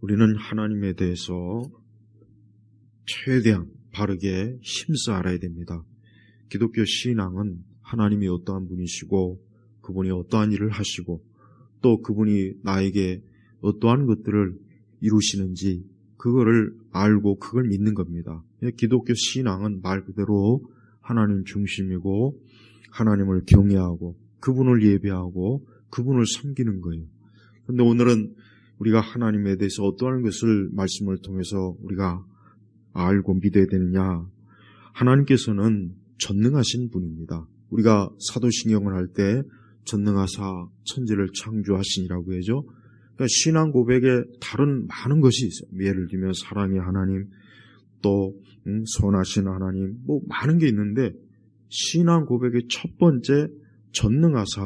우리는 하나님에 대해서 최대한 바르게 힘써 알아야 됩니다. 기독교 신앙은 하나님이 어떠한 분이시고 그분이 어떠한 일을 하시고 또 그분이 나에게 어떠한 것들을 이루시는지 그거를 알고 그걸 믿는 겁니다. 기독교 신앙은 말 그대로 하나님 중심이고 하나님을 경외하고 그분을 예배하고 그분을 섬기는 거예요. 그런데 오늘은 우리가 하나님에 대해서 어떠한 것을 말씀을 통해서 우리가 알고 믿어야 되느냐. 하나님께서는 전능하신 분입니다. 우리가 사도신경을 할 때 전능하사 천지를 창조하시니라고 해죠. 그러니까 신앙 고백에 다른 많은 것이 있어요. 예를 들면 사랑의 하나님, 또 선하신 하나님, 뭐 많은 게 있는데 신앙 고백의 첫 번째 전능하사,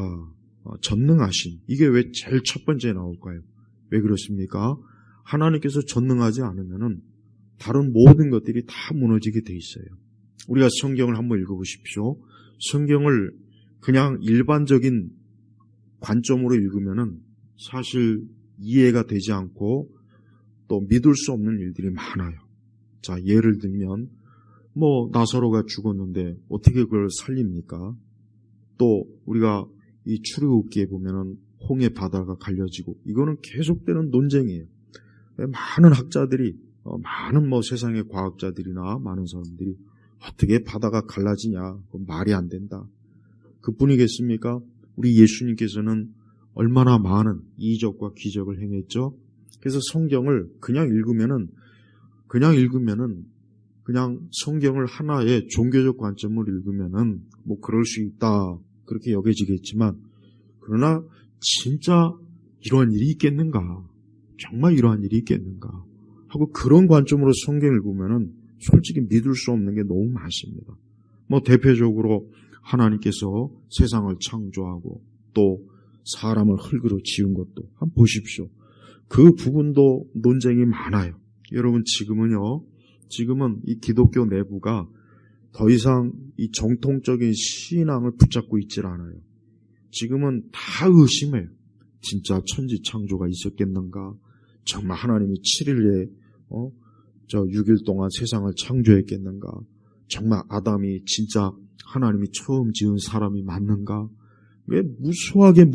전능하신, 이게 왜 제일 첫 번째에 나올까요? 왜 그렇습니까? 하나님께서 전능하지 않으면은 다른 모든 것들이 다 무너지게 돼 있어요. 우리가 성경을 한번 읽어보십시오. 성경을 그냥 일반적인 관점으로 읽으면은 사실 이해가 되지 않고 또 믿을 수 없는 일들이 많아요. 자, 예를 들면 나사로가 죽었는데 어떻게 그걸 살립니까? 또 우리가 이 출애굽기에 보면은 홍해 바다가 갈려지고 이거는 계속되는 논쟁이에요. 많은 학자들이 많은 세상의 과학자들이나 많은 사람들이 어떻게 바다가 갈라지냐, 그건 말이 안 된다. 그뿐이겠습니까? 우리 예수님께서는 얼마나 많은 이적과 기적을 행했죠. 그래서 성경을 그냥 읽으면은 그냥 성경을 하나의 종교적 관점으로 읽으면은 그럴 수 있다 그렇게 여겨지겠지만, 그러나 진짜 이러한 일이 있겠는가? 정말 이러한 일이 있겠는가? 하고 그런 관점으로 성경을 보면은 솔직히 믿을 수 없는 게 너무 많습니다. 대표적으로 하나님께서 세상을 창조하고 또 사람을 흙으로 지은 것도 한번 보십시오. 그 부분도 논쟁이 많아요. 여러분 지금은 이 기독교 내부가 더 이상 이 정통적인 신앙을 붙잡고 있질 않아요. 지금은 다 의심해요. 진짜 천지 창조가 있었겠는가? 정말 하나님이 7일에 6일 동안 세상을 창조했겠는가? 정말 아담이 진짜 하나님이 처음 지은 사람이 맞는가? 왜 무수하게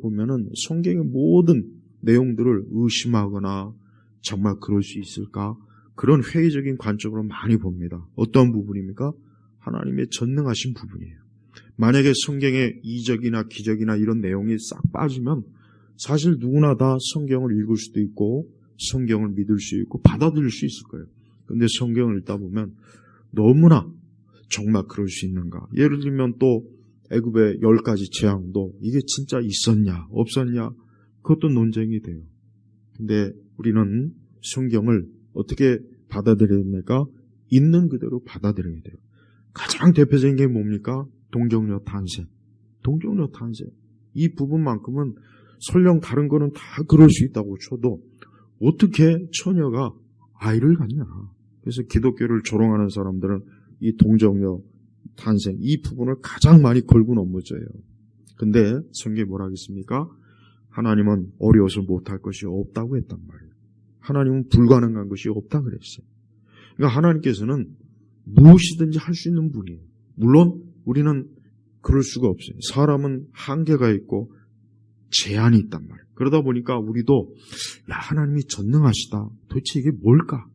보면은 성경의 모든 내용들을 의심하거나 정말 그럴 수 있을까? 그런 회의적인 관점으로 많이 봅니다. 어떤 부분입니까? 하나님의 전능하신 부분이에요. 만약에 성경의 이적이나 기적이나 이런 내용이 싹 빠지면 사실 누구나 다 성경을 읽을 수도 있고 성경을 믿을 수 있고 받아들일 수 있을 거예요. 그런데 성경을 읽다 보면 너무나 정말 그럴 수 있는가? 예를 들면 또 애굽의 10가지 재앙도 이게 진짜 있었냐 없었냐 그것도 논쟁이 돼요. 근데 우리는 성경을 어떻게 받아들여야 됩니까? 있는 그대로 받아들여야 돼요. 가장 대표적인 게 뭡니까? 동정녀 탄생. 이 부분만큼은 설령 다른 거는 다 그럴 수 있다고 쳐도 어떻게 처녀가 아이를 갖냐. 그래서 기독교를 조롱하는 사람들은 이 동정녀 탄생 이 부분을 가장 많이 걸고 넘어져요. 근데 성경이 뭐라 하겠습니까? 하나님은 어려워서 못할 것이 없다고 했단 말이에요. 하나님은 불가능한 것이 없다 그랬어요. 그러니까 하나님께서는 무엇이든지 할 수 있는 분이에요. 물론 우리는 그럴 수가 없어요. 사람은 한계가 있고 제한이 있단 말이에요. 그러다 보니까 우리도 하나님이 전능하시다. 도대체 이게 뭘까?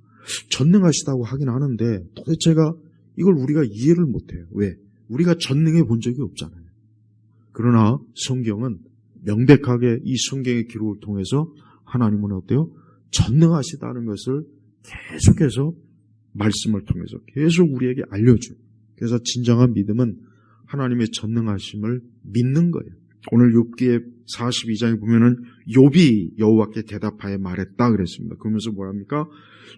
전능하시다고 하긴 하는데 도대체가 이걸 우리가 이해를 못해요. 왜? 우리가 전능해 본 적이 없잖아요. 그러나 성경은 명백하게 이 성경의 기록을 통해서 하나님은 어때요? 전능하시다는 것을 계속해서 말씀을 통해서 계속 우리에게 알려줘요. 그래서 진정한 믿음은 하나님의 전능하심을 믿는 거예요. 오늘 욥기의 42장에 보면은 욥이 여호와께 대답하여 말했다 그랬습니다. 그러면서 뭐랍니까?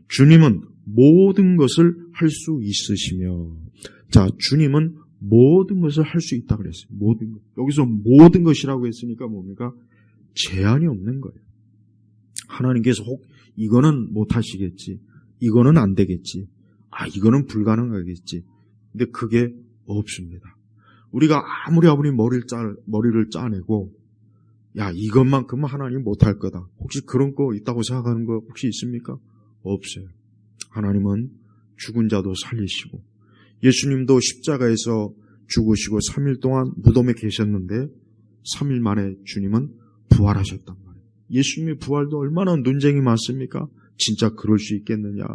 주님은 모든 것을 할 수 있으시며, 자, 주님은 모든 것을 할 수 있다 그랬어요. 모든 것. 여기서 모든 것이라고 했으니까 뭡니까? 제한이 없는 거예요. 하나님께서 혹 이거는 못 하시겠지, 이거는 안 되겠지, 이거는 불가능하겠지. 근데 그게 없습니다. 우리가 아무리 머리를 짜내고 야, 이것만큼은 하나님 못할 거다. 혹시 그런 거 있다고 생각하는 거 혹시 있습니까? 없어요. 하나님은 죽은 자도 살리시고, 예수님도 십자가에서 죽으시고 3일 동안 무덤에 계셨는데 3일 만에 주님은 부활하셨단 말이에요. 예수님의 부활도 얼마나 논쟁이 많습니까? 진짜 그럴 수 있겠느냐.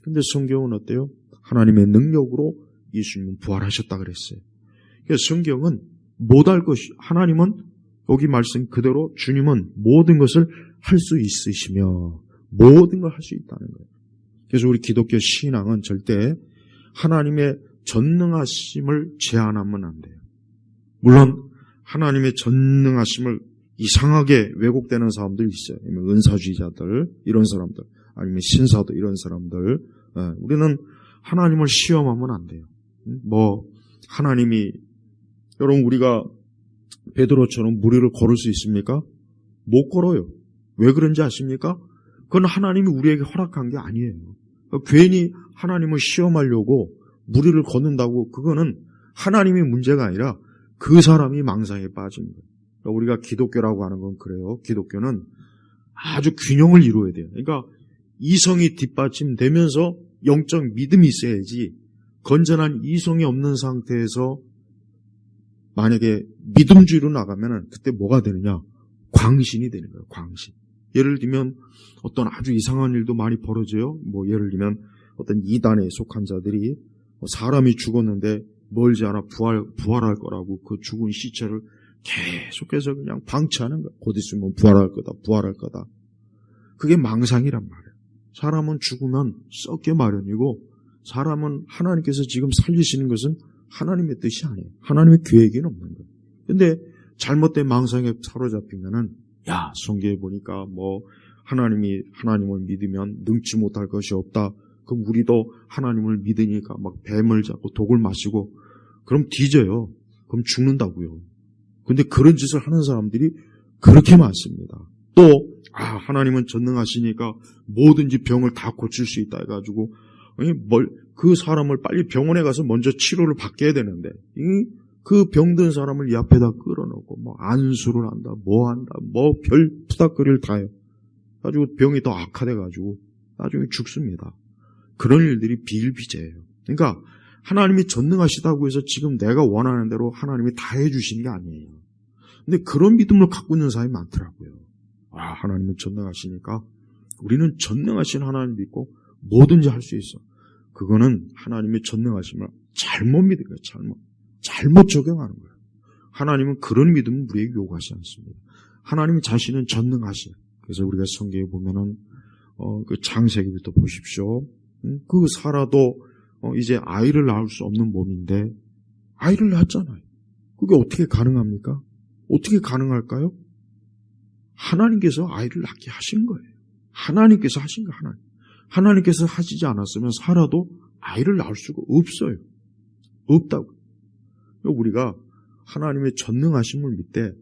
근데 성경은 어때요? 하나님의 능력으로 예수님은 부활하셨다 그랬어요. 그래서 성경은 못할 것이, 하나님은 여기 말씀 그대로 주님은 모든 것을 할 수 있으시며 모든 걸 할 수 있다는 거예요. 그래서 우리 기독교 신앙은 절대 하나님의 전능하심을 제한하면 안 돼요. 물론 하나님의 전능하심을 이상하게 왜곡되는 사람들 있어요. 은사주의자들, 이런 사람들, 아니면 신사도 이런 사람들. 우리는 하나님을 시험하면 안 돼요. 하나님이, 여러분, 우리가 베드로처럼 무리를 걸을 수 있습니까? 못 걸어요. 왜 그런지 아십니까? 그건 하나님이 우리에게 허락한 게 아니에요. 괜히 하나님을 시험하려고 무리를 걷는다고, 그거는 하나님의 문제가 아니라 그 사람이 망상에 빠진 거예요. 우리가 기독교라고 하는 건 그래요. 기독교는 아주 균형을 이루어야 돼요. 그러니까 이성이 뒷받침되면서 영적 믿음이 있어야지, 건전한 이성이 없는 상태에서 만약에 믿음주의로 나가면은 그때 뭐가 되느냐? 광신이 되는 거예요. 광신. 예를 들면 어떤 아주 이상한 일도 많이 벌어져요. 예를 들면 어떤 이단에 속한 자들이 사람이 죽었는데 멀지 않아 부활할 거라고 그 죽은 시체를 계속해서 그냥 방치하는 거예요. 곧 있으면 부활할 거다. 그게 망상이란 말이에요. 사람은 죽으면 썩게 마련이고, 사람은 하나님께서 지금 살리시는 것은 하나님의 뜻이 아니에요. 하나님의 계획에는 없는 거예요. 근데 잘못된 망상에 사로잡히면은, 야, 성경에 보니까 하나님을 믿으면 능치 못할 것이 없다. 그럼 우리도 하나님을 믿으니까 막 뱀을 잡고 독을 마시고, 그럼 뒤져요. 그럼 죽는다고요. 근데 그런 짓을 하는 사람들이 그렇게 많습니다. 또 하나님은 전능하시니까 뭐든지 병을 다 고칠 수 있다 해가지고 그 사람을 빨리 병원에 가서 먼저 치료를 받게 되는데, 그 병든 사람을 이 앞에다 끌어놓고 안수를 한다, 별 푸닥거리를 다 해요. 가지고 병이 더 악화돼가지고 나중에 죽습니다. 그런 일들이 비일비재해요. 그러니까 하나님이 전능하시다고 해서 지금 내가 원하는 대로 하나님이 다 해주시는 게 아니에요. 근데 그런 믿음을 갖고 있는 사람이 많더라고요. 하나님은 전능하시니까 우리는 전능하신 하나님 믿고 뭐든지 할 수 있어. 그거는 하나님의 전능하심을 잘못 믿은 거예요. 잘못 적용하는 거예요. 하나님은 그런 믿음을 우리에게 요구하지 않습니다. 하나님 자신은 전능하시요. 그래서 우리가 성경에 보면은 그 창세기부터 보십시오. 그 사라도 이제 아이를 낳을 수 없는 몸인데 아이를 낳았잖아요. 그게 어떻게 가능합니까? 어떻게 가능할까요? 하나님께서 아이를 낳게 하신 거예요. 하나님께서 하신 거예요. 하나님께서 하시지 않았으면 사라도 아이를 낳을 수가 없어요. 없다고. 우리가 하나님의 전능하심을 믿되,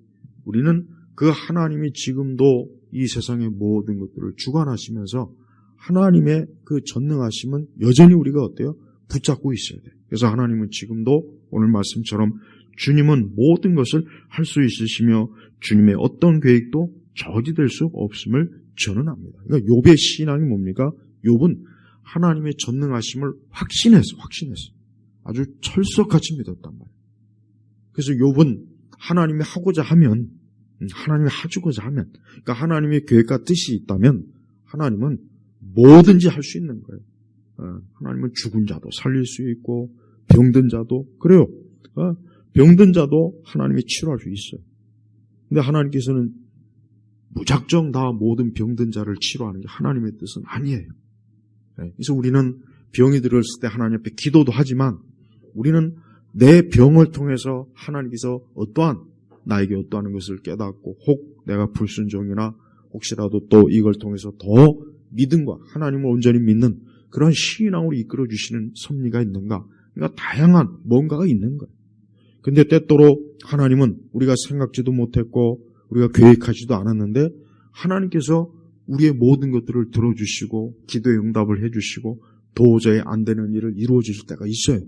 우리는 그 하나님이 지금도 이 세상의 모든 것들을 주관하시면서 하나님의 그 전능하심은 여전히 우리가 어때요? 붙잡고 있어야 돼요. 그래서 하나님은 지금도 오늘 말씀처럼 주님은 모든 것을 할 수 있으시며 주님의 어떤 계획도 저지될 수 없음을 전언합니다. 그러니까 욥의 신앙이 뭡니까? 욥은 하나님의 전능하심을 확신했어. 아주 철석같이 믿었단 말이에요. 그래서 욥은 하나님이 하고자 하면, 하나님이 해주고자 하면, 그러니까 하나님의 계획과 뜻이 있다면 하나님은 뭐든지 할 수 있는 거예요. 하나님은 죽은 자도 살릴 수 있고 병든 자도 그래요. 병든 자도 하나님이 치료할 수 있어요. 근데 하나님께서는 무작정 다 모든 병든 자를 치료하는 게 하나님의 뜻은 아니에요. 그래서 우리는 병이 들었을 때 하나님 앞에 기도도 하지만, 우리는 내 병을 통해서 하나님께서 나에게 어떠한 것을 깨닫고, 혹 내가 불순종이나 혹시라도 또 이걸 통해서 더 믿음과 하나님을 온전히 믿는 그런 신앙으로 이끌어 주시는 섭리가 있는가? 그러니까 다양한 뭔가가 있는 거예요. 근데 때때로 하나님은 우리가 생각지도 못했고 우리가 계획하지도 않았는데 하나님께서 우리의 모든 것들을 들어주시고 기도에 응답을 해주시고 도저히 안 되는 일을 이루어 주실 때가 있어요.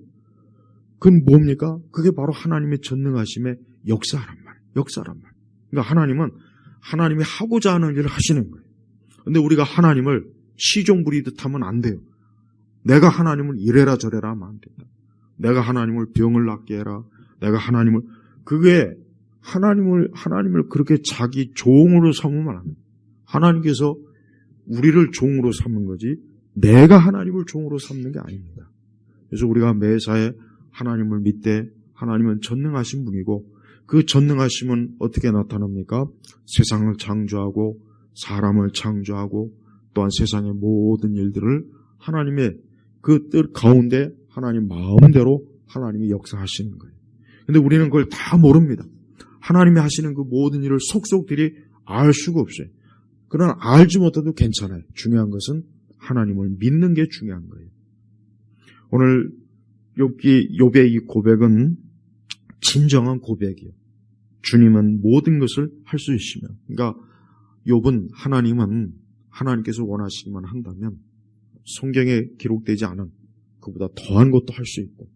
그건 뭡니까? 그게 바로 하나님의 전능하심의 역사란 말이에요. 그러니까 하나님이 하고자 하는 일을 하시는 거예요. 근데 우리가 하나님을 시종 부리듯 하면 안 돼요. 내가 하나님을 이래라 저래라 하면 안 된다. 내가 하나님을 병을 낫게 해라. 내가 그게 하나님을 그렇게 자기 종으로 삼으면 안 돼요. 하나님께서 우리를 종으로 삼는 거지 내가 하나님을 종으로 삼는 게 아닙니다. 그래서 우리가 매사에 하나님을 믿되 하나님은 전능하신 분이고 그 전능하심은 어떻게 나타납니까? 세상을 창조하고 사람을 창조하고 또한 세상의 모든 일들을 하나님의 그 뜻 가운데 하나님 마음대로 하나님이 역사하시는 거예요. 근데 우리는 그걸 다 모릅니다. 하나님이 하시는 그 모든 일을 속속들이 알 수가 없어요. 그러나 알지 못해도 괜찮아요. 중요한 것은 하나님을 믿는 게 중요한 거예요. 오늘 욥의 이 고백은 진정한 고백이에요. 주님은 모든 것을 할 수 있으며, 그러니까 욥은 하나님께서 원하시기만 한다면 성경에 기록되지 않은 그보다 더한 것도 할 수 있고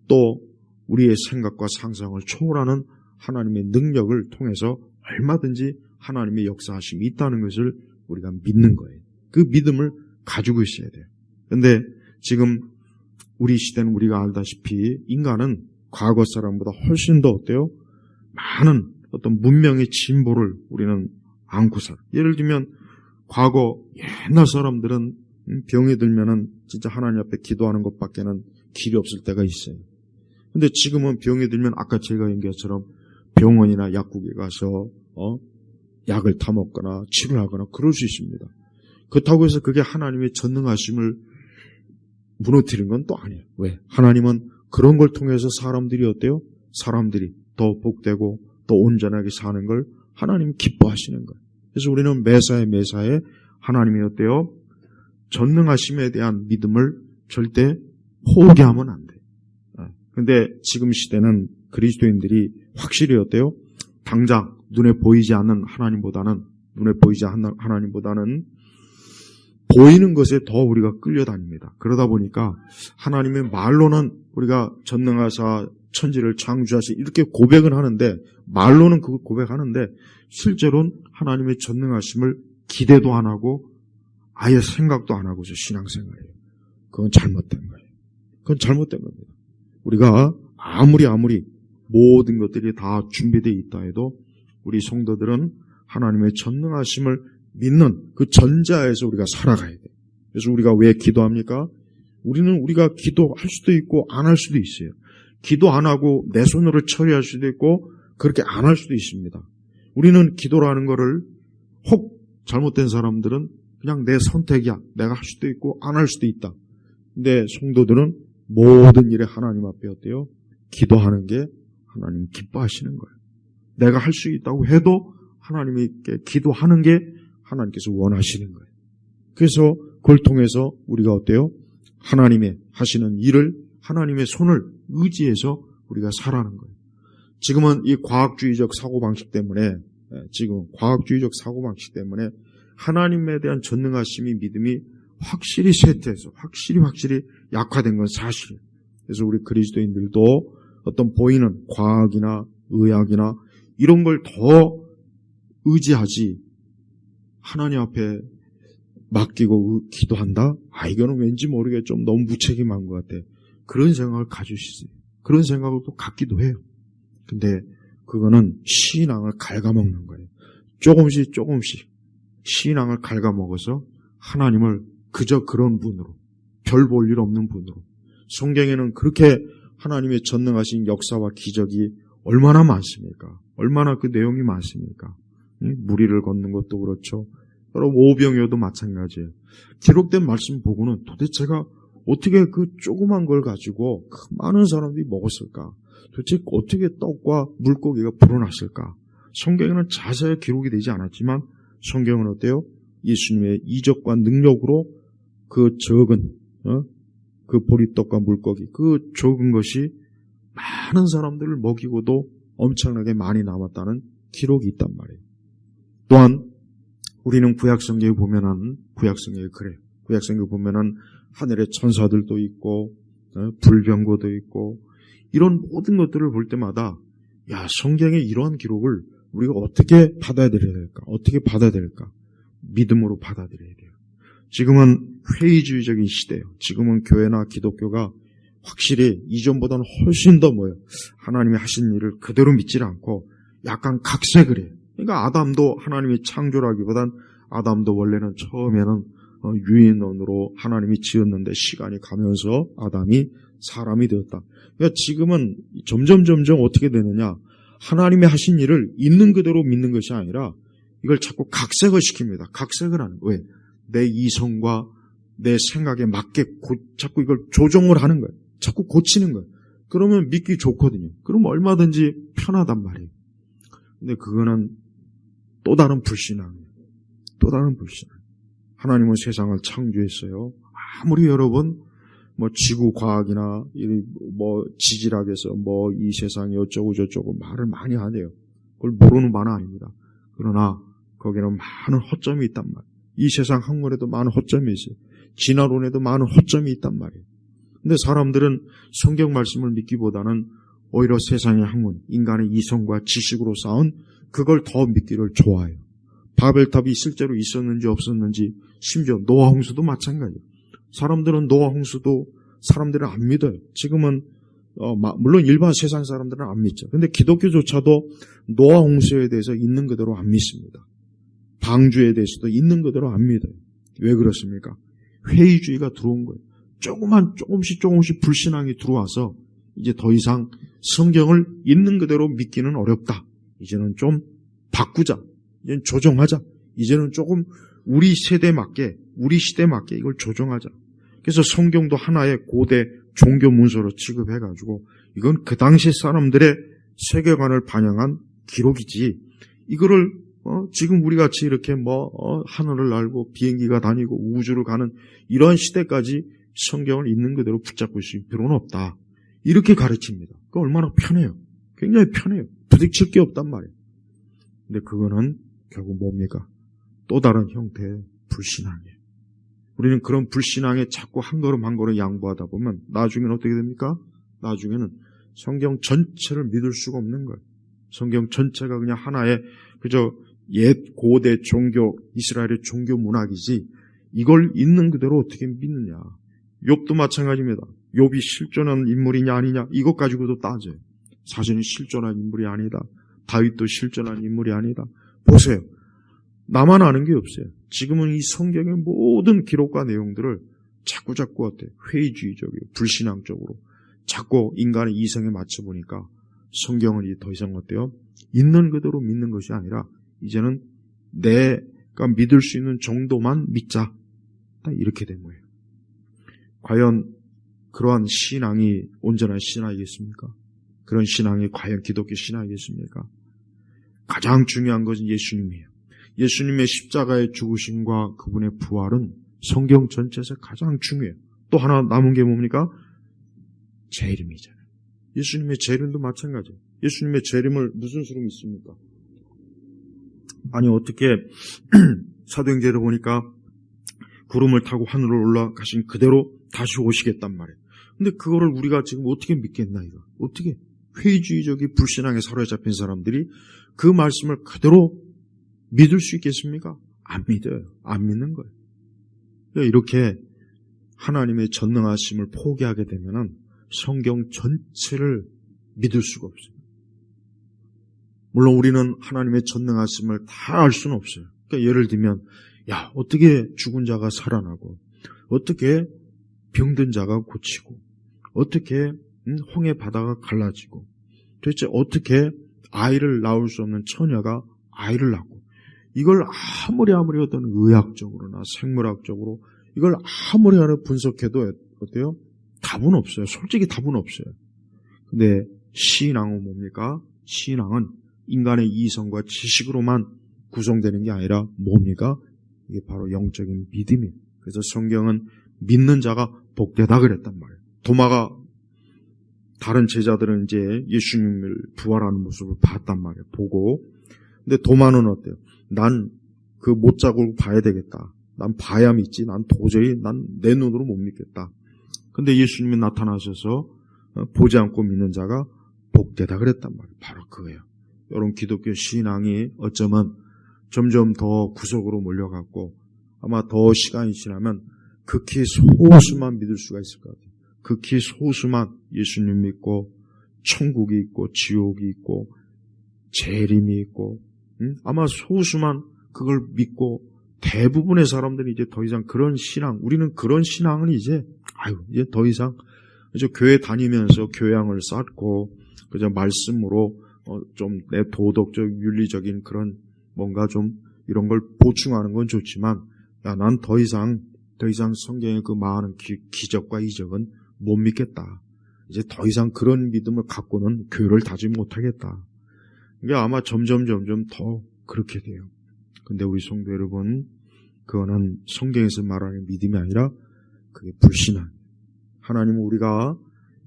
또 우리의 생각과 상상을 초월하는 하나님의 능력을 통해서 얼마든지 하나님의 역사하심이 있다는 것을 우리가 믿는 거예요. 그 믿음을 가지고 있어야 돼요. 그런데 지금 우리 시대는 우리가 알다시피 인간은 과거 사람보다 훨씬 더 어때요? 많은 어떤 문명의 진보를 우리는 안고 살아요. 예를 들면 과거 옛날 사람들은 병이 들면은 진짜 하나님 앞에 기도하는 것밖에는 길이 없을 때가 있어요. 근데 지금은 병이 들면 아까 제가 얘기한 것처럼 병원이나 약국에 가서 약을 타 먹거나 치료하거나 그럴 수 있습니다. 그렇다고 해서 그게 하나님의 전능하심을 무너뜨린 건 또 아니에요. 왜? 하나님은 그런 걸 통해서 사람들이 어때요? 사람들이 더 복되고 더 온전하게 사는 걸 하나님이 기뻐하시는 거예요. 그래서 우리는 매사에 하나님이 어때요? 전능하심에 대한 믿음을 절대 포기하면 안 돼요. 근데 지금 시대는 그리스도인들이 확실히 어때요? 당장 눈에 보이지 않는 하나님보다는 보이는 것에 더 우리가 끌려다닙니다. 그러다 보니까 하나님의 말로는 우리가 전능하사 천지를 창조하시 이렇게 고백은 하는데 말로는 그걸 고백하는데 실제로는 하나님의 전능하심을 기대도 안 하고 아예 생각도 안 하고서 신앙생활이에요. 그건 잘못된 거예요. 그건 잘못된 겁니다. 우리가 아무리 모든 것들이 다 준비되어 있다 해도 우리 성도들은 하나님의 전능하심을 믿는 그 전자에서 우리가 살아가야 돼요. 그래서 우리가 왜 기도합니까? 우리가 기도할 수도 있고 안 할 수도 있어요. 기도 안 하고 내 손으로 처리할 수도 있고 그렇게 안 할 수도 있습니다. 우리는 기도라는 거를 혹 잘못된 사람들은 그냥 내 선택이야. 내가 할 수도 있고 안 할 수도 있다. 근데 성도들은 모든 일에 하나님 앞에 어때요? 기도하는 게 하나님 기뻐하시는 거예요. 내가 할 수 있다고 해도 하나님께 기도하는 게 하나님께서 원하시는 거예요. 그래서 그걸 통해서 우리가 어때요? 하나님의 하시는 일을 하나님의 손을 의지해서 우리가 살아가는 거예요. 지금은 이 과학주의적 사고방식 때문에 하나님에 대한 전능하심이 믿음이 확실히 쇠퇴해서 확실히 약화된 건 사실이에요. 그래서 우리 그리스도인들도 어떤 보이는 과학이나 의학이나 이런 걸 더 의지하지 하나님 앞에 맡기고 기도한다? 이거는 왠지 모르게 좀 너무 무책임한 것 같아. 그런 생각을 가지시어요. 그런 생각을 또 갖기도 해요. 근데 그거는 신앙을 갉아먹는 거예요. 조금씩 신앙을 갉아먹어서 하나님을 그저 그런 분으로, 별 볼 일 없는 분으로. 성경에는 그렇게 하나님의 전능하신 역사와 기적이 얼마나 많습니까? 얼마나 그 내용이 많습니까? 무리를 걷는 것도 그렇죠. 여러분 오병이어도 마찬가지예요. 기록된 말씀 보고는 도대체가 어떻게 그 조그만 걸 가지고 그 많은 사람들이 먹었을까? 도대체 어떻게 떡과 물고기가 불어났을까? 성경에는 자세히 기록이 되지 않았지만 성경은 어때요? 예수님의 이적과 능력으로 그 적은 그 보리떡과 물고기 그 적은 것이 많은 사람들을 먹이고도 엄청나게 많이 남았다는 기록이 있단 말이에요. 또한 우리는 구약성경에 보면은 그래요. 구약성경에 보면은 하늘에 천사들도 있고 불병거도 있고 이런 모든 것들을 볼 때마다 야, 성경의 이러한 기록을 우리가 어떻게 받아들여야 될까? 어떻게 받아야 될까? 믿음으로 받아들여야 돼요. 지금은 회의주의적인 시대예요. 지금은 교회나 기독교가 확실히 이전보다는 훨씬 더 하나님이 하신 일을 그대로 믿지 않고 약간 각색을 해요. 그러니까 아담도 하나님이 창조라기보단 아담도 원래는 처음에는 유인원으로 하나님이 지었는데 시간이 가면서 아담이 사람이 되었다. 그러니까 지금은 점점 어떻게 되느냐? 하나님이 하신 일을 있는 그대로 믿는 것이 아니라 이걸 자꾸 각색을 시킵니다. 각색을 하는 거예요. 왜? 내 이성과 내 생각에 맞게 자꾸 이걸 조정을 하는 거예요. 자꾸 고치는 거예요. 그러면 믿기 좋거든요. 그럼 얼마든지 편하단 말이에요. 근데 그거는 또 다른 불신앙이에요. 또 다른 불신앙. 하나님은 세상을 창조했어요. 아무리 여러분 지구과학이나 지질학에서 이 세상이 어쩌고 저쩌고 말을 많이 하네요. 그걸 모르는 바는 아닙니다. 그러나 거기는 많은 허점이 있단 말이에요. 이 세상 학문에도 많은 허점이 있어요. 진화론에도 많은 허점이 있단 말이에요. 근데 사람들은 성경 말씀을 믿기보다는 오히려 세상의 학문, 인간의 이성과 지식으로 쌓은 그걸 더 믿기를 좋아해요. 바벨탑이 실제로 있었는지 없었는지, 심지어 노아 홍수도 마찬가지예요. 사람들은 노아 홍수도 사람들은 안 믿어요. 지금은 물론 일반 세상 사람들은 안 믿죠. 근데 기독교조차도 노아 홍수에 대해서 있는 그대로 안 믿습니다. 방주에 대해서도 있는 그대로 안 믿어요. 왜 그렇습니까? 회의주의가 들어온 거예요. 조금씩 불신앙이 들어와서 이제 더 이상 성경을 있는 그대로 믿기는 어렵다. 이제는 좀 바꾸자. 이제는 조정하자. 이제는 조금 우리 세대에 맞게, 우리 시대에 맞게 이걸 조정하자. 그래서 성경도 하나의 고대 종교 문서로 취급해가지고 이건 그 당시 사람들의 세계관을 반영한 기록이지. 이거를 지금 우리 같이 이렇게 하늘을 날고 비행기가 다니고 우주를 가는 이러한 시대까지 성경을 있는 그대로 붙잡고 있을 필요는 없다. 이렇게 가르칩니다. 그거 얼마나 편해요. 굉장히 편해요. 부딪힐 게 없단 말이에요. 근데 그거는 결국 뭡니까? 또 다른 형태의 불신앙이에요. 우리는 그런 불신앙에 자꾸 한 걸음 한 걸음 양보하다 보면 나중에는 어떻게 됩니까? 나중에는 성경 전체를 믿을 수가 없는 거예요. 성경 전체가 그냥 하나의 그저 옛 고대 종교, 이스라엘의 종교 문학이지 이걸 있는 그대로 어떻게 믿느냐. 욥도 마찬가지입니다. 욥이 실존한 인물이냐 아니냐 이것 가지고도 따져요. 사실은 실존한 인물이 아니다. 다윗도 실존한 인물이 아니다. 보세요. 나만 아는 게 없어요. 지금은 이 성경의 모든 기록과 내용들을 자꾸 어때요? 회의주의적이에요. 불신앙적으로. 자꾸 인간의 이성에 맞춰보니까 성경은 이제 더 이상 어때요? 있는 그대로 믿는 것이 아니라 이제는 내가 믿을 수 있는 정도만 믿자. 딱 이렇게 된 거예요. 과연 그러한 신앙이 온전한 신앙이겠습니까? 그런 신앙이 과연 기독교 신앙이겠습니까? 가장 중요한 것은 예수님이에요. 예수님의 십자가의 죽으심과 그분의 부활은 성경 전체에서 가장 중요해요. 또 하나 남은 게 뭡니까? 재림이잖아요. 예수님의 재림도 마찬가지예요. 예수님의 재림을 무슨 수로 믿습니까? 아니 어떻게 사도행전을 보니까 구름을 타고 하늘로 올라가신 그대로 다시 오시겠단 말이에요. 근데 그거를 우리가 지금 어떻게 믿겠나 이거? 어떻게? 회의주의적인 불신앙에 사로잡힌 사람들이 그 말씀을 그대로 믿을 수 있겠습니까? 안 믿어요. 안 믿는 거예요. 그러니까 이렇게 하나님의 전능하심을 포기하게 되면은 성경 전체를 믿을 수가 없어요. 물론 우리는 하나님의 전능하심을 다 알 수는 없어요. 그러니까 예를 들면 어떻게 죽은 자가 살아나고 어떻게 병든 자가 고치고 어떻게 홍해 바다가 갈라지고 도대체 어떻게 아이를 낳을 수 없는 처녀가 아이를 낳고 이걸 아무리 어떤 의학적으로나 생물학적으로 이걸 아무리 분석해도 어때요? 답은 없어요. 솔직히 답은 없어요. 근데 신앙은 뭡니까? 신앙은 인간의 이성과 지식으로만 구성되는 게 아니라 뭡니까? 이게 바로 영적인 믿음이에요. 그래서 성경은 믿는 자가 복되다 그랬단 말이에요. 도마가 다른 제자들은 이제 예수님을 부활하는 모습을 봤단 말이에요. 보고. 근데 도마는 어때요? 난 그 못자국을 봐야 되겠다. 난 봐야 믿지. 난 도저히 내 눈으로 못 믿겠다. 근데 예수님이 나타나셔서 보지 않고 믿는 자가 복되다 그랬단 말이에요. 바로 그거예요. 이런 기독교 신앙이 어쩌면 점점 더 구석으로 몰려갔고 아마 더 시간이 지나면 극히 소수만 믿을 수가 있을 것 같아요. 극히 소수만 예수님 믿고 천국이 있고 지옥이 있고 재림이 있고 아마 소수만 그걸 믿고 대부분의 사람들이 이제 더 이상 그런 신앙, 우리는 그런 신앙은 이제 더 이상 이제 교회 다니면서 교양을 쌓고 그저 말씀으로 좀 내 도덕적 윤리적인 그런 뭔가 좀 이런 걸 보충하는 건 좋지만 난 더 이상 성경의 그 많은 기적과 이적은 못 믿겠다. 이제 더 이상 그런 믿음을 갖고는 교회를 다지 못하겠다. 이게 아마 점점 더 그렇게 돼요. 근데 우리 성도 여러분, 그거는 성경에서 말하는 믿음이 아니라 그게 불신앙. 하나님은 우리가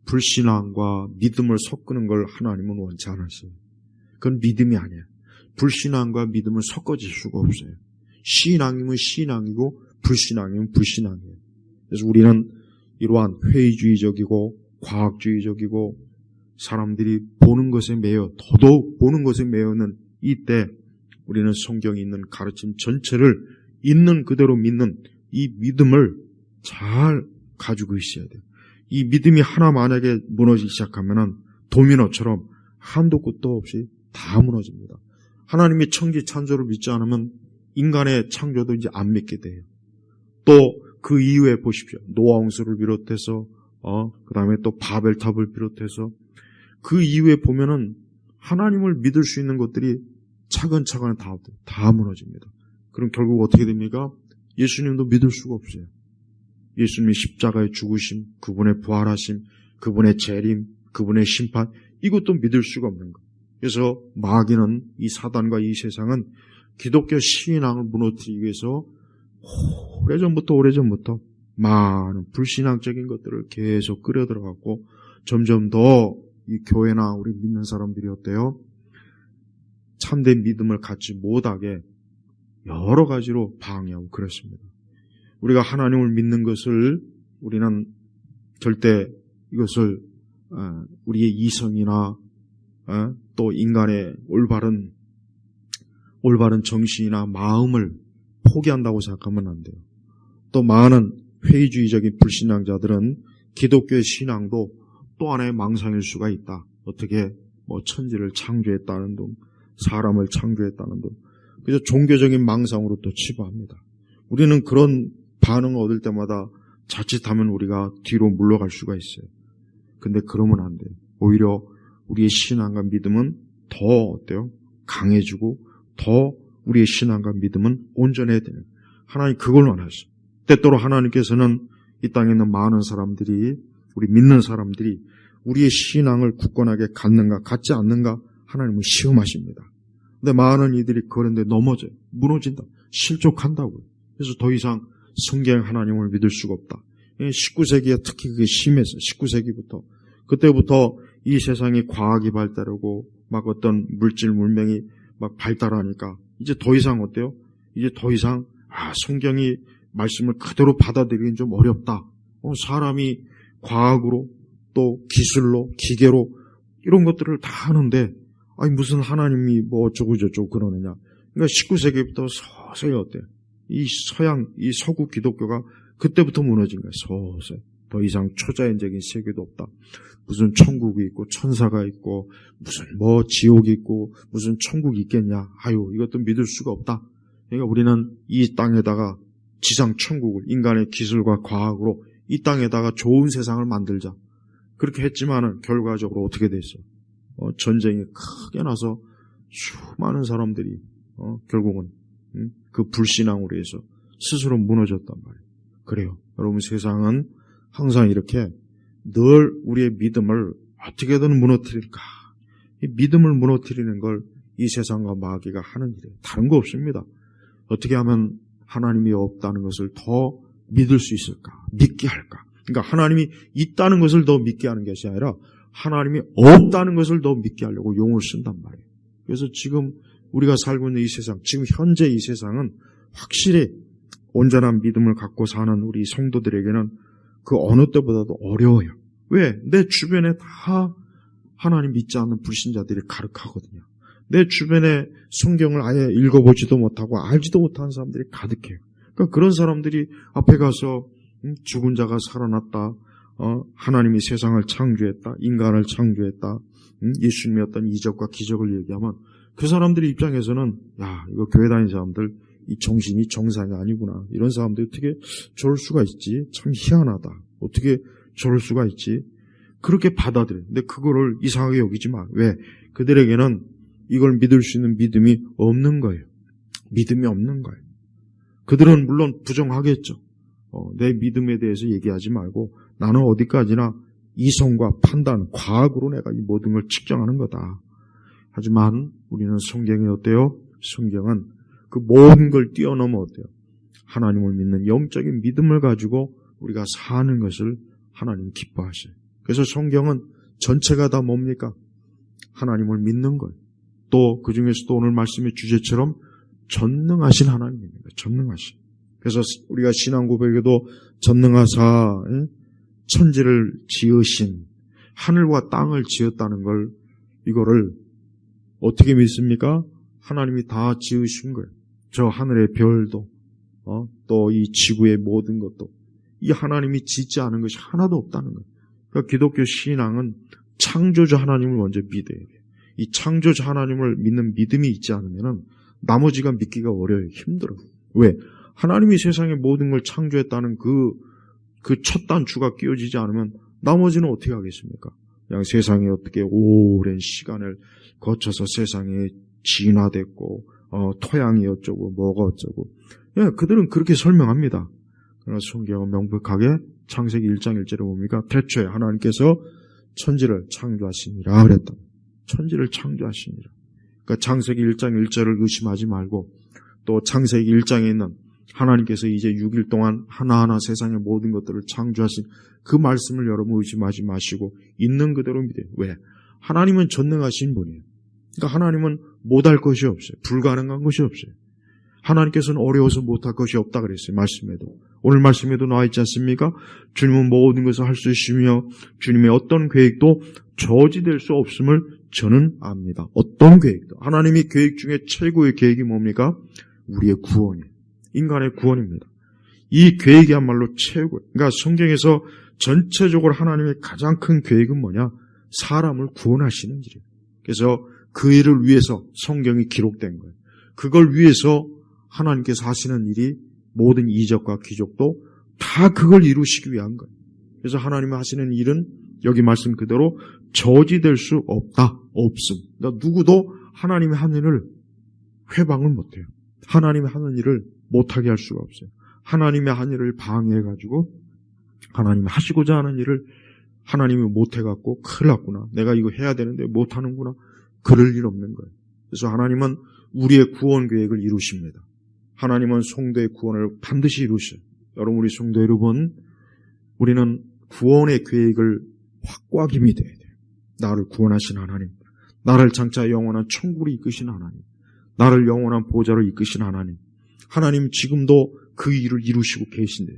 불신앙과 믿음을 섞는 걸 하나님은 원치 않았어요. 그건 믿음이 아니에요. 불신앙과 믿음을 섞어질 수가 없어요. 신앙이면 신앙이고 불신앙이면 불신앙이에요. 그래서 우리는 이러한 회의주의적이고 과학주의적이고 사람들이 보는 것에 매여 더더욱 보는 것에 매여는 이때 우리는 성경에 있는 가르침 전체를 있는 그대로 믿는 이 믿음을 잘 가지고 있어야 돼요. 이 믿음이 하나 만약에 무너지기 시작하면은 도미노처럼 한도 끝도 없이 다 무너집니다. 하나님의 천지 창조를 믿지 않으면 인간의 창조도 이제 안 믿게 돼요. 또 그 이후에 보십시오. 노아 홍수를 비롯해서 그 다음에 또 바벨탑을 비롯해서 그 이후에 보면은 하나님을 믿을 수 있는 것들이 차근차근 다 무너집니다. 그럼 결국 어떻게 됩니까? 예수님도 믿을 수가 없어요. 예수님의 십자가의 죽으심, 그분의 부활하심, 그분의 재림, 그분의 심판, 이것도 믿을 수가 없는 거예요. 그래서 마귀는 이 사단과 이 세상은 기독교 신앙을 무너뜨리기 위해서 오래전부터 많은 불신앙적인 것들을 계속 끌어들어갔고 점점 더 이 교회나 우리 믿는 사람들이 어때요? 참된 믿음을 갖지 못하게 여러 가지로 방해하고 그렇습니다. 우리가 하나님을 믿는 것을 우리는 절대 이것을 우리의 이성이나 또 인간의 올바른 정신이나 마음을 포기한다고 생각하면 안 돼요. 또 많은 회의주의적인 불신앙자들은 기독교의 신앙도 또 하나의 망상일 수가 있다. 어떻게 천지를 창조했다는 둥, 사람을 창조했다는 둥. 그래서 종교적인 망상으로 또 치부합니다. 우리는 그런 반응을 얻을 때마다 자칫하면 우리가 뒤로 물러갈 수가 있어요. 근데 그러면 안 돼요. 오히려 우리의 신앙과 믿음은 더 어때요? 강해지고 더 우리의 신앙과 믿음은 온전해야 되는 거예요. 하나님 그걸 원하셨어요. 때때로 하나님께서는 이 땅에 있는 많은 사람들이 우리 믿는 사람들이 우리의 신앙을 굳건하게 갖는가 갖지 않는가 하나님은 시험하십니다. 근데 많은 이들이 그런데 넘어져요. 무너진다. 실족한다고요. 그래서 더 이상 성경 하나님을 믿을 수가 없다. 19세기에 특히 그게 심했어요. 19세기부터. 그때부터 이 세상이 과학이 발달하고 막 어떤 문명이 막 발달하니까 이제 더 이상 어때요? 이제 더 이상 성경이 말씀을 그대로 받아들이긴 좀 어렵다. 사람이 과학으로 또 기술로 기계로 이런 것들을 다 하는데 무슨 하나님이 어쩌고 저쩌고 그러느냐. 그러니까 19세기부터 서서히 어때요? 이 서구 기독교가 그때부터 무너진 거예요. 서서히. 더 이상 초자연적인 세계도 없다. 무슨 천국이 있고 천사가 있고 무슨 지옥이 있고 무슨 천국이 있겠냐. 이것도 믿을 수가 없다. 그러니까 우리는 이 땅에다가 지상 천국을 인간의 기술과 과학으로 이 땅에다가 좋은 세상을 만들자. 그렇게 했지만은 결과적으로 어떻게 됐어요? 전쟁이 크게 나서 수많은 사람들이 결국은 그 불신앙으로 해서 스스로 무너졌단 말이에요. 그래요. 여러분 세상은 항상 이렇게 늘 우리의 믿음을 어떻게든 무너뜨릴까. 이 믿음을 무너뜨리는 걸 이 세상과 마귀가 하는 일이에요. 다른 거 없습니다. 어떻게 하면 하나님이 없다는 것을 더 믿을 수 있을까? 믿게 할까? 그러니까 하나님이 있다는 것을 더 믿게 하는 것이 아니라 하나님이 없다는 것을 더 믿게 하려고 용을 쓴단 말이에요. 그래서 지금 우리가 살고 있는 이 세상, 지금 현재 이 세상은 확실히 온전한 믿음을 갖고 사는 우리 성도들에게는 그 어느 때보다도 어려워요. 왜? 내 주변에 다 하나님 믿지 않는 불신자들이 가득하거든요. 내 주변에 성경을 아예 읽어보지도 못하고 알지도 못하는 사람들이 가득해요. 그러니까 그런 사람들이 앞에 가서 죽은 자가 살아났다, 하나님이 세상을 창조했다, 인간을 창조했다, 예수님의 어떤 이적과 기적을 얘기하면 그 사람들의 입장에서는 야, 이거 교회 다니는 사람들 이 정신이 정상이 아니구나. 이런 사람들이 어떻게 저럴 수가 있지? 참 희한하다. 어떻게 저럴 수가 있지? 그렇게 받아들여요. 근데 그거를 이상하게 여기지 마. 왜? 그들에게는 이걸 믿을 수 있는 믿음이 없는 거예요. 믿음이 없는 거예요. 그들은 물론 부정하겠죠. 내 믿음에 대해서 얘기하지 말고 나는 어디까지나 이성과 판단, 과학으로 내가 이 모든 걸 측정하는 거다. 하지만 우리는 성경이 어때요? 성경은 그 모든 걸 뛰어넘어 어때요? 하나님을 믿는 영적인 믿음을 가지고 우리가 사는 것을 하나님 기뻐하셔요. 그래서 성경은 전체가 다 뭡니까? 하나님을 믿는 거예요. 또 그 중에서도 오늘 말씀의 주제처럼 전능하신 하나님입니다. 전능하신. 그래서 우리가 신앙 고백에도 전능하사 천지를 지으신, 하늘과 땅을 지었다는 걸, 이거를 어떻게 믿습니까? 하나님이 다 지으신 거예요. 저 하늘의 별도, 또 이 지구의 모든 것도 이 하나님이 짓지 않은 것이 하나도 없다는 거예요. 그러니까 기독교 신앙은 창조주 하나님을 먼저 믿어야 돼요. 이 창조주 하나님을 믿는 믿음이 있지 않으면 나머지가 믿기가 어려워요. 힘들어요. 왜? 하나님이 세상의 모든 걸 창조했다는 그 첫 단추가 끼워지지 않으면 나머지는 어떻게 하겠습니까? 그냥 세상에 어떻게 오랜 시간을 거쳐서 세상에 진화됐고 토양이 어쩌고 뭐가 어쩌고, 예, 그들은 그렇게 설명합니다. 그러나 성경은 명백하게 창세기 1장 1절에 뭡니까? 태초에 하나님께서 천지를 창조하시니라 그랬다. 천지를 창조하시니라. 그러니까 창세기 1장 1절을 의심하지 말고 또 창세기 1장에 있는 하나님께서 이제 6일 동안 하나하나 세상의 모든 것들을 창조하신 그 말씀을 여러분 의심하지 마시고 있는 그대로 믿어요. 왜? 하나님은 전능하신 분이에요. 그러니까 하나님은 못할 것이 없어요. 불가능한 것이 없어요. 하나님께서는 어려워서 못할 것이 없다 그랬어요. 말씀에도. 오늘 말씀에도 나와 있지 않습니까? 주님은 모든 것을 할 수 있으며 주님의 어떤 계획도 저지될 수 없음을 저는 압니다. 어떤 계획도. 하나님의 계획 중에 최고의 계획이 뭡니까? 우리의 구원이에요. 인간의 구원입니다. 이 계획이야말로 최고예요. 그러니까 성경에서 전체적으로 하나님의 가장 큰 계획은 뭐냐? 사람을 구원하시는 일이에요. 그래서 그 일을 위해서 성경이 기록된 거예요. 그걸 위해서 하나님께서 하시는 일이 모든 이적과 기적도 다 그걸 이루시기 위한 거예요. 그래서 하나님이 하시는 일은 여기 말씀 그대로 저지될 수 없다. 없음. 그러니까 누구도 하나님의 하는 일을 회방을 못해요. 하나님의 하는 일을 못하게 할 수가 없어요. 하나님의 한 일을 방해해가지고 하나님이 하시고자 하는 일을 하나님이 못해갖고 큰일 났구나. 내가 이거 해야 되는데 못하는구나. 그럴 일 없는 거예요. 그래서 하나님은 우리의 구원 계획을 이루십니다. 하나님은 성도의 구원을 반드시 이루셔요. 여러분, 우리 성도 여러분, 우리는 구원의 계획을 확고하게 믿어야 돼요. 나를 구원하신 하나님, 나를 장차 영원한 천국으로 이끄신 하나님, 나를 영원한 보좌로 이끄신 하나님, 하나님 지금도 그 일을 이루시고 계신데요.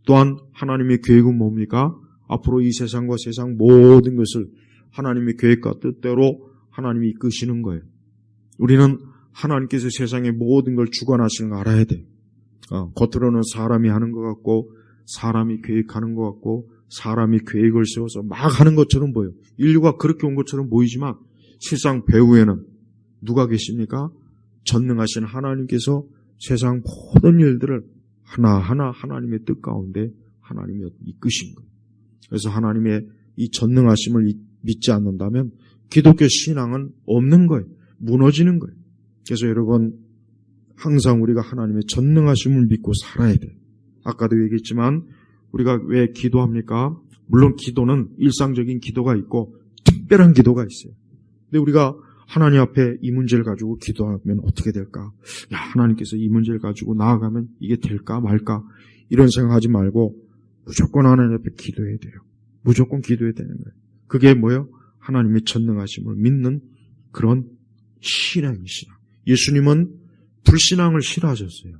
또한 하나님의 계획은 뭡니까? 앞으로 이 세상과 세상 모든 것을 하나님의 계획과 뜻대로 하나님이 이끄시는 거예요. 우리는 하나님께서 세상의 모든 걸 주관하시는 걸 알아야 돼요. 겉으로는 사람이 하는 것 같고 사람이 계획하는 것 같고 사람이 계획을 세워서 막 하는 것처럼 보여요. 인류가 그렇게 온 것처럼 보이지만 실상 배후에는 누가 계십니까? 전능하신 하나님께서 세상 모든 일들을 하나하나 하나님의 뜻 가운데 하나님이 이끄신 거예요. 그래서 하나님의 이 전능하심을 믿지 않는다면 기독교 신앙은 없는 거예요. 무너지는 거예요. 그래서 여러분, 항상 우리가 하나님의 전능하심을 믿고 살아야 돼요. 아까도 얘기했지만 우리가 왜 기도합니까? 물론 기도는 일상적인 기도가 있고 특별한 기도가 있어요. 근데 우리가 하나님 앞에 이 문제를 가지고 기도하면 어떻게 될까? 야, 하나님께서 이 문제를 가지고 나아가면 이게 될까 말까? 이런 생각하지 말고 무조건 하나님 앞에 기도해야 돼요. 무조건 기도해야 되는 거예요. 그게 뭐예요? 하나님의 전능하심을 믿는 그런 신앙이시다. 예수님은 불신앙을 싫어하셨어요.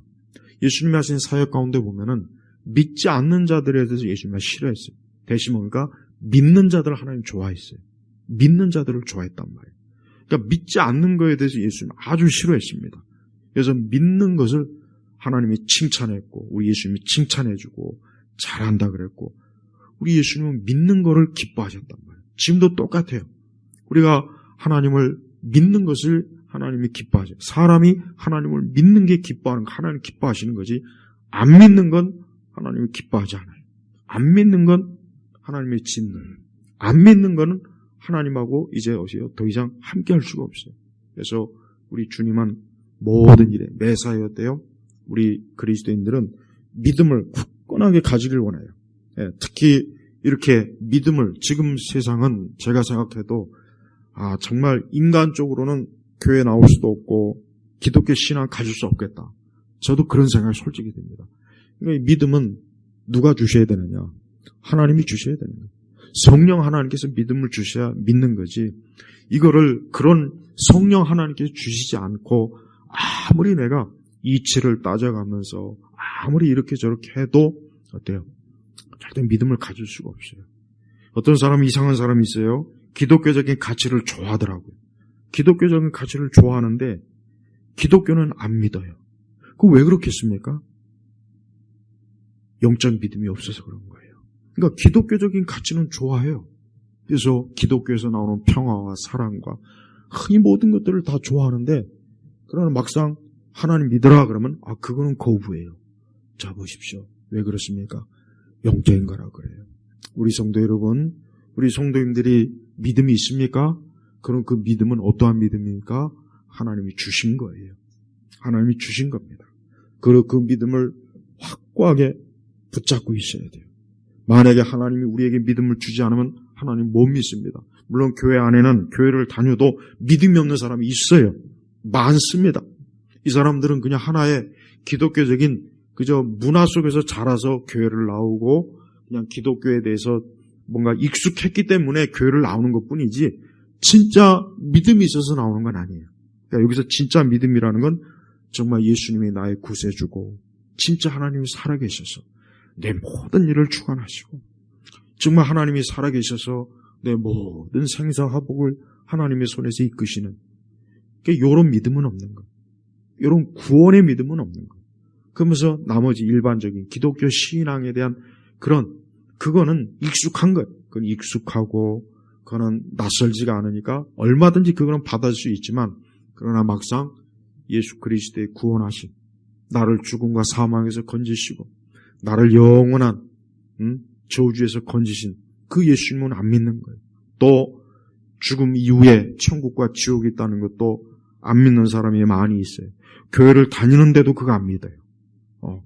예수님이 하신 사역 가운데 보면은 믿지 않는 자들에 대해서 예수님이 싫어했어요. 대신 뭔가 믿는 자들을 하나님 좋아했어요. 믿는 자들을 좋아했단 말이에요. 그러니까 믿지 않는 것에 대해서 예수님은 아주 싫어했습니다. 그래서 믿는 것을 하나님이 칭찬했고 우리 예수님이 칭찬해주고 잘한다 그랬고 우리 예수님은 믿는 것을 기뻐하셨단 말이에요. 지금도 똑같아요. 우리가 하나님을 믿는 것을 하나님이 기뻐하죠. 사람이 하나님을 믿는 게 기뻐하는 거 하나님 기뻐하시는 거지 안 믿는 건 하나님이 기뻐하지 않아요. 안 믿는 건 하나님의 진노예요. 안 믿는 거는 하나님하고 이제 더 이상 함께 할 수가 없어요. 그래서 우리 주님은 모든 일에 매사였대요. 우리 그리스도인들은 믿음을 굳건하게 가지길 원해요. 특히 이렇게 믿음을 지금 세상은 제가 생각해도 정말 인간적으로는 교회 나올 수도 없고 기독교 신앙 가질 수 없겠다. 저도 그런 생각이 솔직히 듭니다. 그러니까 이 믿음은 누가 주셔야 되느냐? 하나님이 주셔야 되는 거예요. 성령 하나님께서 믿음을 주셔야 믿는 거지. 이거를 그런 성령 하나님께서 주시지 않고 아무리 내가 이치를 따져가면서 아무리 이렇게 저렇게 해도 어때요? 절대 믿음을 가질 수가 없어요. 어떤 사람 이상한 사람이 있어요. 기독교적인 가치를 좋아하더라고요. 기독교적인 가치를 좋아하는데 기독교는 안 믿어요. 그거 왜 그렇겠습니까? 영적 믿음이 없어서 그런 거예요. 그러니까 기독교적인 가치는 좋아해요. 그래서 기독교에서 나오는 평화와 사랑과 이 모든 것들을 다 좋아하는데 그러나 막상 하나님 믿으라 그러면 그거는 거부해요. 자 보십시오. 왜 그렇습니까? 영적인 거라 그래요. 우리 성도 여러분, 우리 성도님들이 믿음이 있습니까? 그럼 그 믿음은 어떠한 믿음입니까? 하나님이 주신 거예요. 하나님이 주신 겁니다. 그리고 그 믿음을 확고하게 붙잡고 있어야 돼요. 만약에 하나님이 우리에게 믿음을 주지 않으면 하나님 못 믿습니다. 물론 교회 안에는 교회를 다녀도 믿음이 없는 사람이 있어요. 많습니다. 이 사람들은 그냥 하나의 기독교적인 그저 문화 속에서 자라서 교회를 나오고 그냥 기독교에 대해서 뭔가 익숙했기 때문에 교회를 나오는 것뿐이지 진짜 믿음이 있어서 나오는 건 아니에요. 그러니까 여기서 진짜 믿음이라는 건 정말 예수님이 나의 구세주고 진짜 하나님이 살아계셔서 내 모든 일을 주관하시고 정말 하나님이 살아계셔서 내 모든 생사화복을 하나님의 손에서 이끄시는 이런 믿음은 없는 거예요. 이런 구원의 믿음은 없는 거예요. 그러면서 나머지 일반적인 기독교 신앙에 대한 그거는 익숙한 거예요. 그건 익숙하고 그거는 낯설지가 않으니까 얼마든지 그거는 받을 수 있지만 그러나 막상 예수 그리스도의 구원하심 나를 죽음과 사망에서 건지시고 나를 영원한 저주에서 건지신 그 예수님은 안 믿는 거예요. 또 죽음 이후에 천국과 지옥이 있다는 것도 안 믿는 사람이 많이 있어요. 교회를 다니는데도 그거 안 믿어요.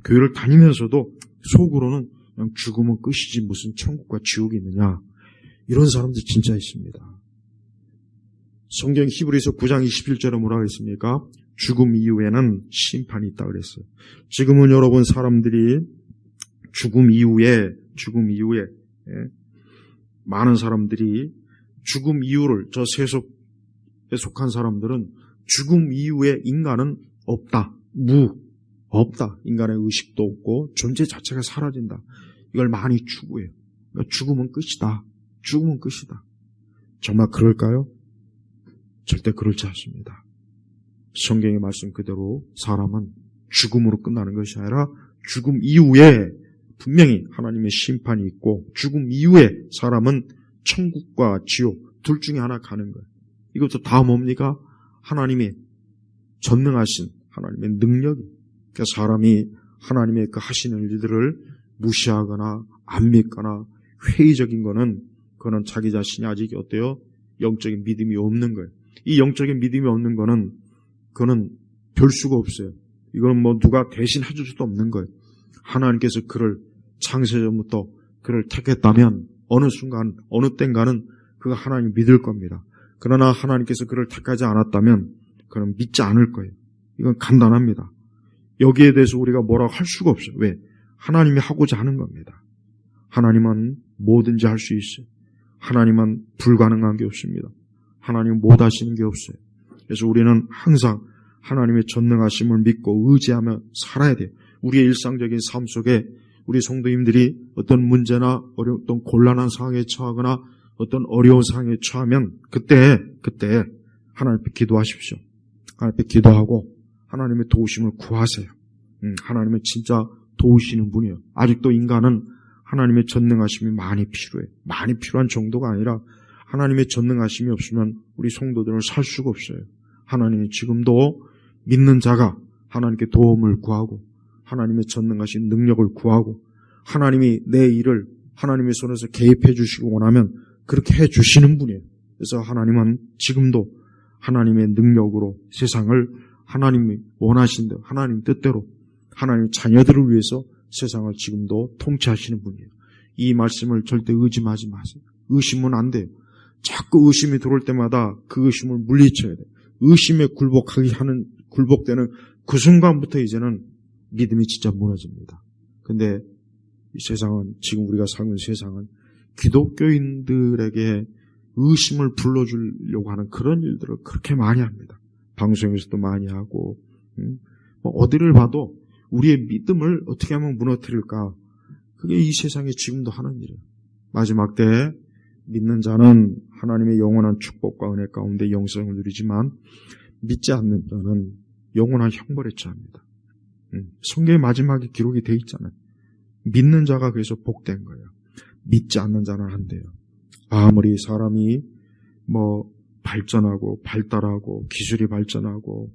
교회를 다니면서도 속으로는 그냥 죽으면 끝이지 무슨 천국과 지옥이 있느냐. 이런 사람들 진짜 있습니다. 성경 히브리서 9장 21절에 뭐라고 했습니까? 죽음 이후에는 심판이 있다 그랬어요. 지금은 여러분 사람들이 죽음 이후에 많은 사람들이 죽음 이후를 저 세속에 속한 사람들은 죽음 이후에 인간은 없다. 없다. 인간의 의식도 없고 존재 자체가 사라진다. 이걸 많이 추구해요. 그러니까 죽음은 끝이다. 죽음은 끝이다. 정말 그럴까요? 절대 그렇지 않습니다. 성경의 말씀 그대로 사람은 죽음으로 끝나는 것이 아니라 죽음 이후에 분명히 하나님의 심판이 있고 죽음 이후에 사람은 천국과 지옥 둘 중에 하나 가는 거예요. 이것도 다 뭡니까? 하나님의 전능하신 하나님의 능력이. 그러니까 사람이 하나님의 그 하시는 일들을 무시하거나 안 믿거나 회의적인 그거는 자기 자신이 아직 어때요? 영적인 믿음이 없는 거예요. 이 영적인 믿음이 없는 그거는 별 수가 없어요. 이거는 누가 대신 해줄 수도 없는 거예요. 하나님께서 그를 창세전부터 그를 택했다면 어느 순간 어느 땐가는 그가 하나님 믿을 겁니다. 그러나 하나님께서 그를 택하지 않았다면 그는 믿지 않을 거예요. 이건 간단합니다. 여기에 대해서 우리가 뭐라고 할 수가 없어요. 왜? 하나님이 하고자 하는 겁니다. 하나님은 뭐든지 할 수 있어요. 하나님은 불가능한 게 없습니다. 하나님은 못하시는 게 없어요. 그래서 우리는 항상 하나님의 전능하심을 믿고 의지하며 살아야 돼요. 우리의 일상적인 삶 속에 우리 성도님들이 어떤 문제나 어떤 곤란한 상황에 처하거나 어떤 어려운 상황에 처하면 그때 하나님 앞에 기도하십시오. 하나님 앞에 기도하고 하나님의 도우심을 구하세요. 하나님은 진짜 도우시는 분이에요. 아직도 인간은 하나님의 전능하심이 많이 필요해요. 많이 필요한 정도가 아니라 하나님의 전능하심이 없으면 우리 성도들은 살 수가 없어요. 하나님이 지금도 믿는 자가 하나님께 도움을 구하고 하나님의 전능하신 능력을 구하고 하나님이 내 일을 하나님의 손에서 개입해 주시고 원하면 그렇게 해 주시는 분이에요. 그래서 하나님은 지금도 하나님의 능력으로 세상을 하나님이 원하신 대로 하나님 뜻대로 하나님의 자녀들을 위해서 세상을 지금도 통치하시는 분이에요. 이 말씀을 절대 의심하지 마세요. 의심은 안 돼요. 자꾸 의심이 들어올 때마다 그 의심을 물리쳐야 돼요. 의심에 굴복되는 그 순간부터 이제는 믿음이 진짜 무너집니다. 근데 이 세상은, 지금 우리가 살고 있는 세상은 기독교인들에게 의심을 불러주려고 하는 그런 일들을 그렇게 많이 합니다. 방송에서도 많이 하고, 어디를 봐도 우리의 믿음을 어떻게 하면 무너뜨릴까? 그게 이 세상에 지금도 하는 일이에요. 마지막 때 믿는 자는 하나님의 영원한 축복과 은혜 가운데 영생을 누리지만 믿지 않는 자는 영원한 형벌에 처합니다. 성경의 마지막에 기록이 돼 있잖아요. 믿는 자가 그래서 복된 거예요. 믿지 않는 자는 안 돼요. 아무리 사람이 발전하고 발달하고 기술이 발전하고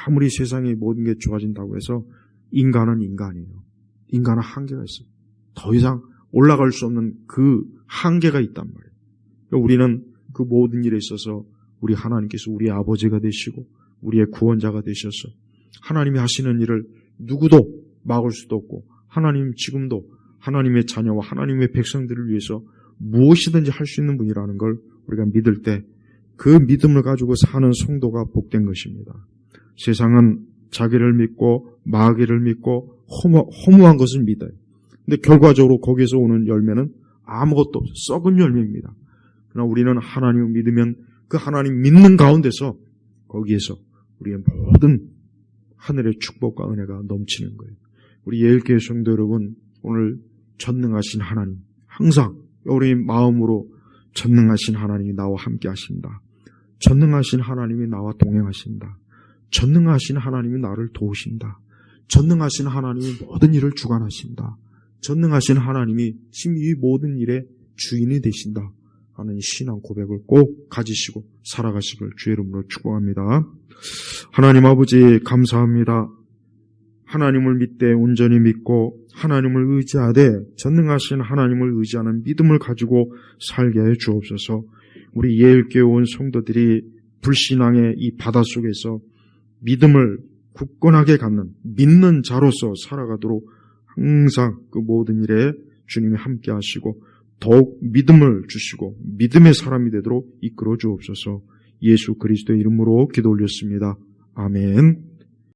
아무리 세상의 모든 게 좋아진다고 해서 인간은 인간이에요. 인간은 한계가 있어요. 더 이상 올라갈 수 없는 그 한계가 있단 말이에요. 우리는 그 모든 일에 있어서 우리 하나님께서 우리의 아버지가 되시고 우리의 구원자가 되셔서 하나님이 하시는 일을 누구도 막을 수도 없고 하나님 지금도 하나님의 자녀와 하나님의 백성들을 위해서 무엇이든지 할 수 있는 분이라는 걸 우리가 믿을 때 그 믿음을 가지고 사는 성도가 복된 것입니다. 세상은 자기를 믿고 마귀를 믿고 허무한 것을 믿어요. 근데 결과적으로 거기에서 오는 열매는 아무것도 없어요. 썩은 열매입니다. 그러나 우리는 하나님을 믿으면 그 하나님 믿는 가운데서 거기에서 우리의 모든 하늘의 축복과 은혜가 넘치는 거예요. 우리 예일교회 성도 여러분, 오늘 전능하신 하나님, 항상 우리 마음으로 전능하신 하나님이 나와 함께 하신다. 전능하신 하나님이 나와 동행하신다. 전능하신 하나님이 나를 도우신다. 전능하신 하나님이 모든 일을 주관하신다. 전능하신 하나님이 지금 이 모든 일의 주인이 되신다 하는 신앙 고백을 꼭 가지시고 살아가시길 주의 이름으로 축복합니다. 하나님 아버지 감사합니다. 하나님을 믿되 온전히 믿고 하나님을 의지하되 전능하신 하나님을 의지하는 믿음을 가지고 살게 해 주옵소서. 우리 예일교회 온 성도들이 불신앙의 이 바닷속에서 믿음을 굳건하게 갖는 믿는 자로서 살아가도록 항상 그 모든 일에 주님이 함께 하시고 더욱 믿음을 주시고 믿음의 사람이 되도록 이끌어 주옵소서. 예수 그리스도의 이름으로 기도 올렸습니다. 아멘.